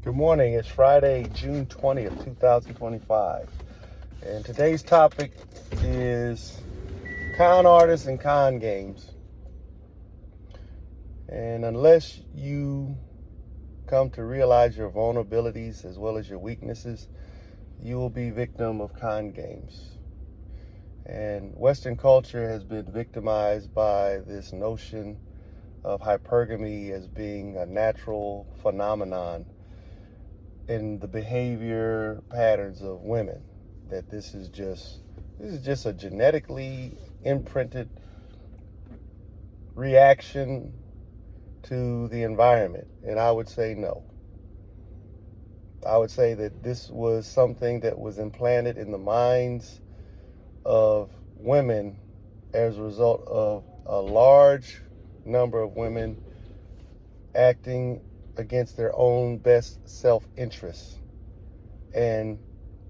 Good morning. It's Friday, June 20th, 2025. And today's topic is con artists and con games. And unless you come to realize your vulnerabilities as well as your weaknesses, you will be victim of con games. And Western culture has been victimized by this notion of hypergamy as being a natural phenomenon in the behavior patterns of women, that this is just a genetically imprinted reaction to the environment. And I would say no. I would say that this was something that was implanted in the minds of women as a result of a large number of women acting against their own best self-interest. And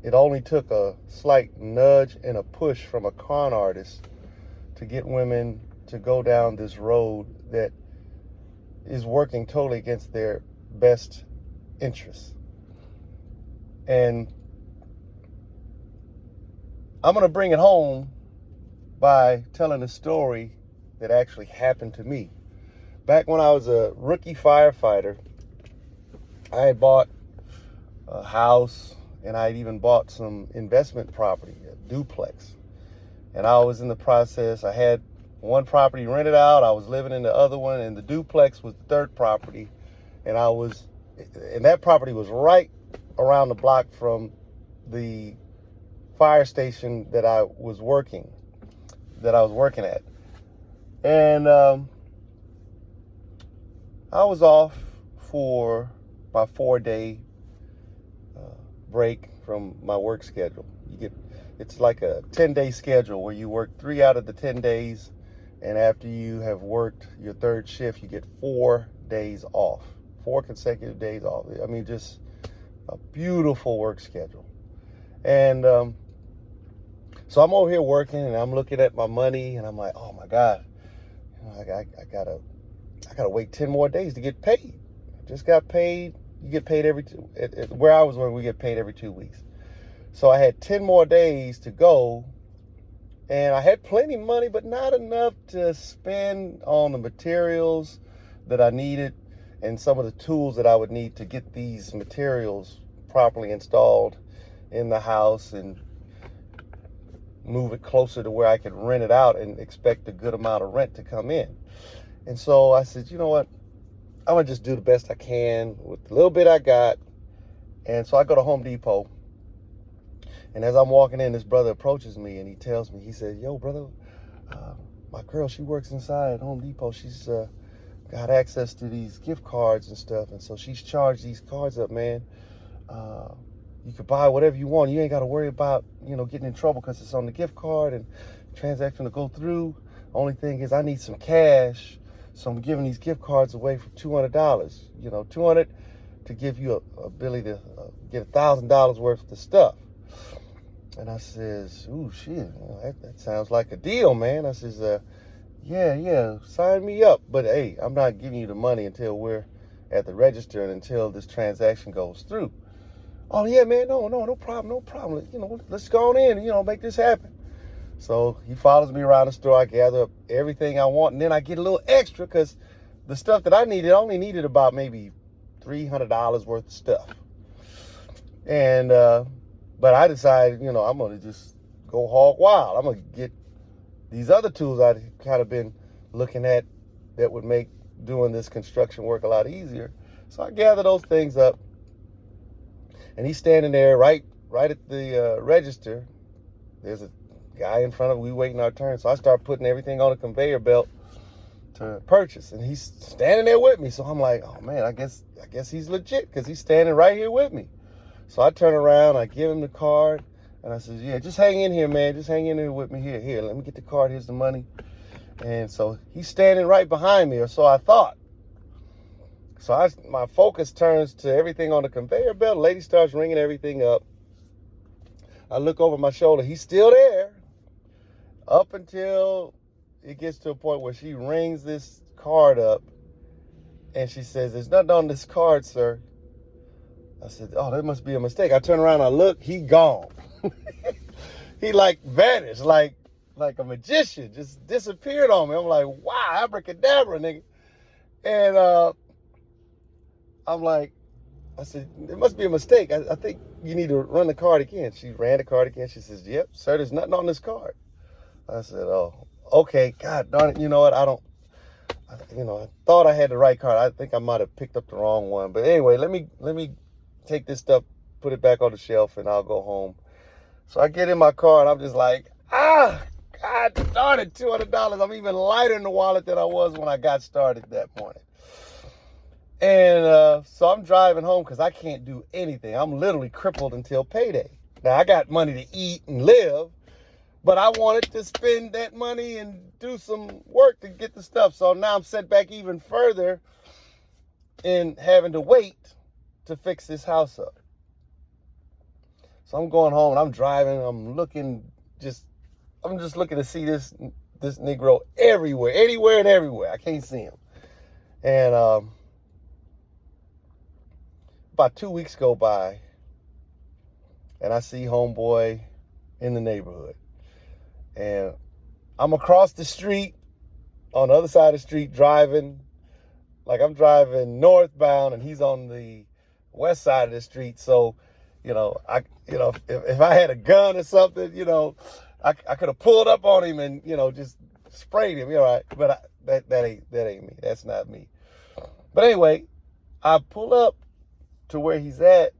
it only took a slight nudge and a push from a con artist to get women to go down this road that is working totally against their best interests. And I'm going to bring it home by telling a story that actually happened to me. Back when I was a rookie firefighter, I had bought a house and I had even bought some investment property, a duplex. And I was in the process. I had one property rented out. I was living in the other one, and the duplex was the third property. And that property was right around the block from the fire station that I was working at. And I was off for my 4-day break from my work schedule. It's like a 10-day schedule where you work 3 out of the 10 days, and after you have worked your third shift, you get 4 days off, 4 consecutive days off. I mean, just a beautiful work schedule. And so I'm over here working, and I'm looking at my money, and I'm like, oh my God, I gotta wait 10 more days to get paid. I just got paid. You get paid where I was working, we get paid every 2 weeks. So I had 10 more days to go, and I had plenty of money, but not enough to spend on the materials that I needed and some of the tools that I would need to get these materials properly installed in the house and move it closer to where I could rent it out and expect a good amount of rent to come in. And so I said, you know what? I'm going to just do the best I can with the little bit I got. And so I go to Home Depot. And as I'm walking in, this brother approaches me and he tells me, he says, yo, brother, my girl, she works inside Home Depot. She's got access to these gift cards and stuff. And so she's charged these cards up, man. You could buy whatever you want. You ain't got to worry about, getting in trouble because it's on the gift card and transaction to go through. Only thing is I need some cash. So I'm giving these gift cards away for $200, $200 to give you a ability to get $1,000 worth of stuff. And I says, ooh, shit, that sounds like a deal, man. I says, yeah, sign me up. But hey, I'm not giving you the money until we're at the register and until this transaction goes through. Oh yeah, man, no problem. Let's go on in, make this happen. So he follows me around the store. I gather up everything I want, and then I get a little extra because the stuff that I needed, I only needed about maybe $300 worth of stuff. And but I decided, I'm gonna just go hog wild. I'm gonna get these other tools I'd kind of been looking at that would make doing this construction work a lot easier. So I gather those things up, and he's standing there right at the register. There's a guy in front of we waiting our turn. So I start putting everything on a conveyor belt to purchase, and he's standing there with me. So I'm like, oh man, I guess he's legit because he's standing right here with me. So I turn around, I give him the card, and I says, yeah, just hang in here, man. Just hang in here with me. Here, let me get the card. Here's the money. And so he's standing right behind me, or so I thought. So my focus turns to everything on the conveyor belt. The lady starts ringing everything up. I look over my shoulder. He's still there. Up until it gets to a point where she rings this card up and she says, there's nothing on this card, sir. I said, oh, that must be a mistake. I turn around, I look, he gone. He like vanished, like a magician, just disappeared on me. I'm like, wow, abracadabra, nigga. And I'm like, I said, it must be a mistake. I think you need to run the card again. She ran the card again. She says, yep, sir, there's nothing on this card. I said, oh, okay, God darn it. You know what? I thought I had the right card. I think I might have picked up the wrong one. But anyway, let me take this stuff, put it back on the shelf, and I'll go home. So I get in my car, and I'm just like, God darn it, $200. I'm even lighter in the wallet than I was when I got started that morning. And so I'm driving home because I can't do anything. I'm literally crippled until payday. Now, I got money to eat and live, but I wanted to spend that money and do some work to get the stuff. So now I'm set back even further in having to wait to fix this house up. So I'm going home and I'm driving. I'm just looking to see this Negro everywhere, anywhere and everywhere. I can't see him. And about 2 weeks go by, and I see homeboy in the neighborhood. And I'm across the street, on the other side of the street, driving. Like I'm driving northbound, and he's on the west side of the street. So, if I had a gun or something, I could have pulled up on him and, just sprayed him. You're right. But that ain't me. That's not me. But anyway, I pull up to where he's at,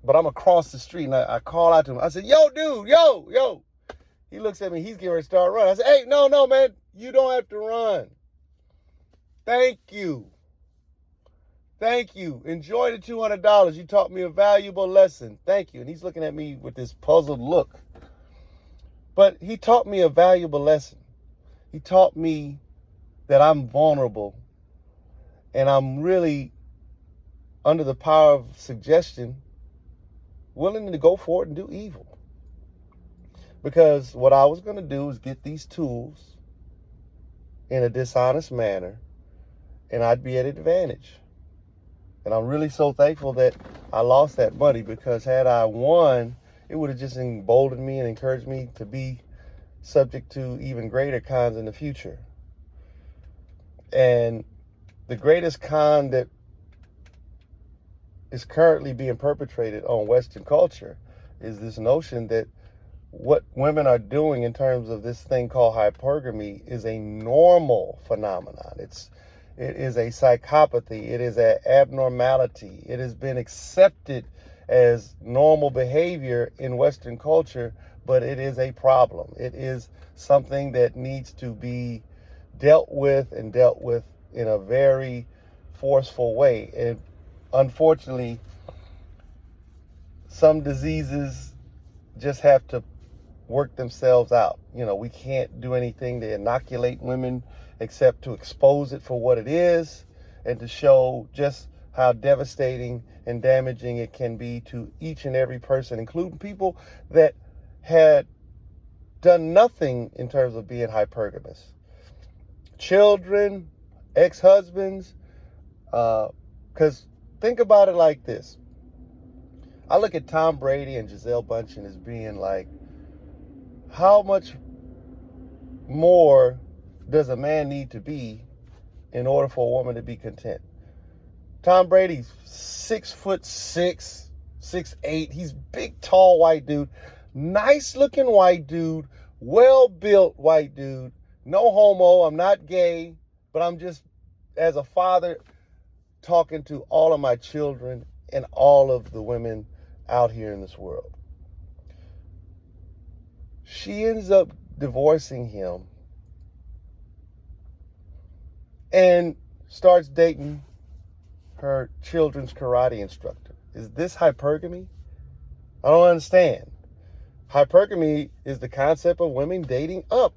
but I'm across the street, and I call out to him. I said, yo, dude, yo. He looks at me. He's getting ready to start running. I said, hey, no, man. You don't have to run. Thank you. Enjoy the $200. You taught me a valuable lesson. Thank you. And he's looking at me with this puzzled look. But he taught me a valuable lesson. He taught me that I'm vulnerable, and I'm really, under the power of suggestion, willing to go for it and do evil. Because what I was going to do is get these tools in a dishonest manner, and I'd be at advantage. And I'm really so thankful that I lost that money, because had I won, it would have just emboldened me and encouraged me to be subject to even greater cons in the future. And the greatest con that is currently being perpetrated on Western culture is this notion that what women are doing in terms of this thing called hypergamy is a normal phenomenon. It is a psychopathy. It is an abnormality. It has been accepted as normal behavior in Western culture, but it is a problem. It is something that needs to be dealt with in a very forceful way. And unfortunately, some diseases just have to work themselves out. We can't do anything to inoculate women except to expose it for what it is and to show just how devastating and damaging it can be to each and every person, including people that had done nothing in terms of being hypergamous. Children, ex-husbands, because think about it like this. I look at Tom Brady and Gisele Bündchen as being like, how much more does a man need to be in order for a woman to be content? Tom Brady's 6'6", 6'8". He's big, tall white dude, nice looking white dude, well built white dude. No homo. I'm not gay, but I'm just, as a father, talking to all of my children and all of the women out here in this world. She ends up divorcing him and starts dating her children's karate instructor. Is this hypergamy? I don't understand. Hypergamy is the concept of women dating up.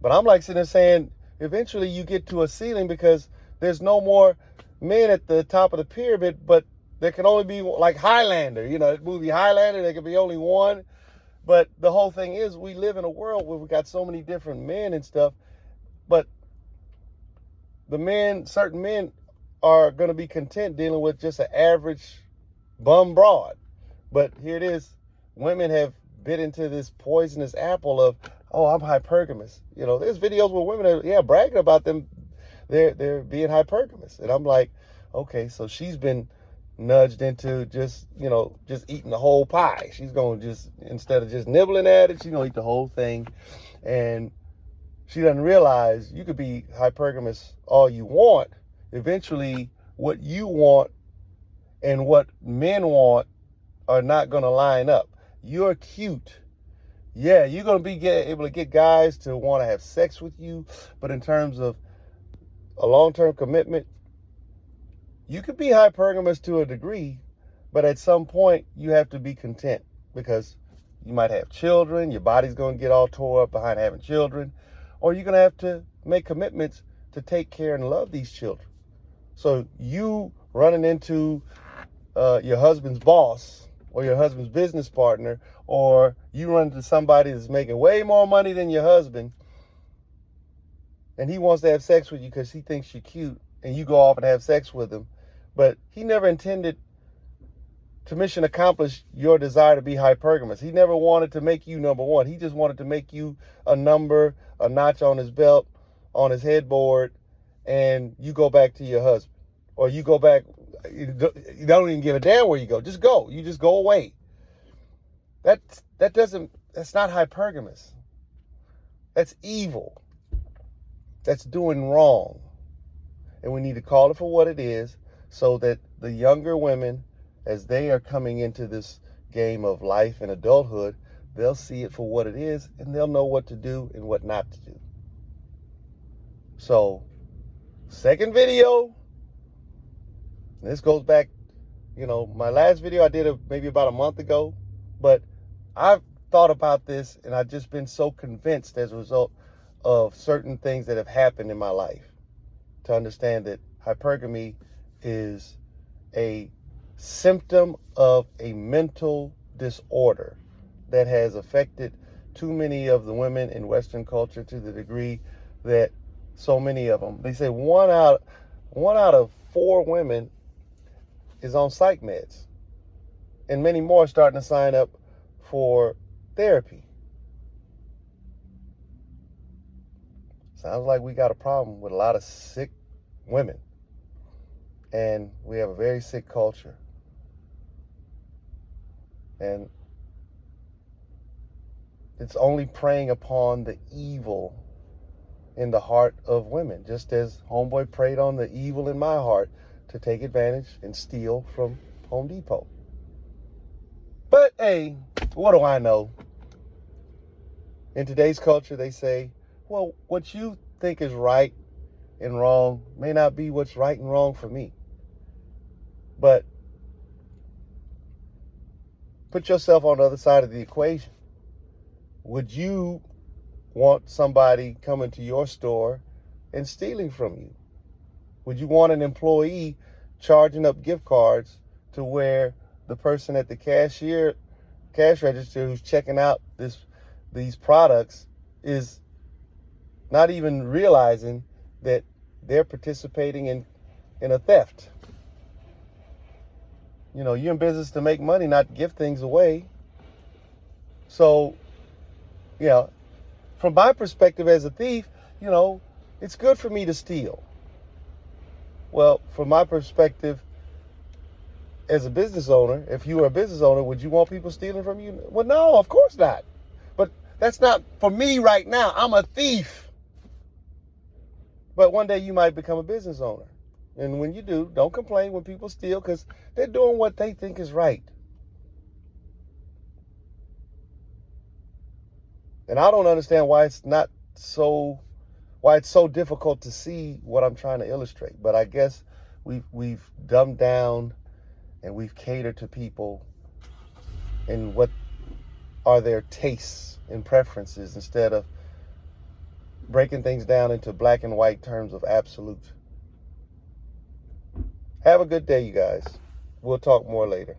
But I'm like sitting there saying, eventually you get to a ceiling, because there's no more men at the top of the pyramid, but there can only be, like Highlander, that movie Highlander, there can be only one. But the whole thing is, we live in a world where we got so many different men and stuff, but certain men are going to be content dealing with just an average bum broad. But here it is. Women have bit into this poisonous apple of, oh, I'm hypergamous. You know, there's videos where women are, bragging about them. They're being hypergamous. And I'm like, okay, so she's been nudged into just eating the whole pie. She's going to just, instead of just nibbling at it, she's going to eat the whole thing. And she doesn't realize you could be hypergamous all you want. Eventually, what you want and what men want are not going to line up. You're cute. Yeah, you're going to be able to get guys to want to have sex with you. But in terms of a long-term commitment, you could be hypergamous to a degree, but at some point you have to be content because you might have children. Your body's going to get all tore up behind having children, or you're going to have to make commitments to take care and love these children. So you running into your husband's boss or your husband's business partner, or you run into somebody that's making way more money than your husband, and he wants to have sex with you because he thinks you're cute, and you go off and have sex with him, but he never intended to mission accomplish your desire to be hypergamous. He never wanted to make you number one. He just wanted to make you a number, a notch on his belt, on his headboard, and you go back to your husband. Or you go back, you don't even give a damn where you go. Just go. You just go away. That's not hypergamous. That's evil. That's doing wrong. And we need to call it for what it is so that the younger women, as they are coming into this game of life and adulthood, they'll see it for what it is and they'll know what to do and what not to do. So, second video. This goes back, my last video I did maybe about a month ago, but I've thought about this and I've just been so convinced as a result of certain things that have happened in my life to understand that hypergamy is a symptom of a mental disorder that has affected too many of the women in Western culture to the degree that so many of them, they say one out of 4 women is on psych meds, and many more are starting to sign up for therapy. Sounds like we got a problem with a lot of sick women, and we have a very sick culture. And it's only preying upon the evil in the heart of women, just as homeboy preyed on the evil in my heart to take advantage and steal from Home Depot. But hey, what do I know? In today's culture, they say, well, what you think is right and wrong may not be what's right and wrong for me. But put yourself on the other side of the equation. Would you want somebody coming to your store and stealing from you? Would you want an employee charging up gift cards to where the person at the cash register who's checking out these products is not even realizing that they're participating in a theft? You're in business to make money, not give things away. So, from my perspective as a thief, it's good for me to steal. Well, from my perspective as a business owner, if you were a business owner, would you want people stealing from you? Well, no, of course not. But that's not for me right now. I'm a thief. But one day you might become a business owner. And when you do, don't complain when people steal, because they're doing what they think is right. And I don't understand why it's so difficult to see what I'm trying to illustrate. But I guess we've dumbed down and we've catered to people and what are their tastes and preferences instead of breaking things down into black and white terms of absolute. Have a good day, you guys. We'll talk more later.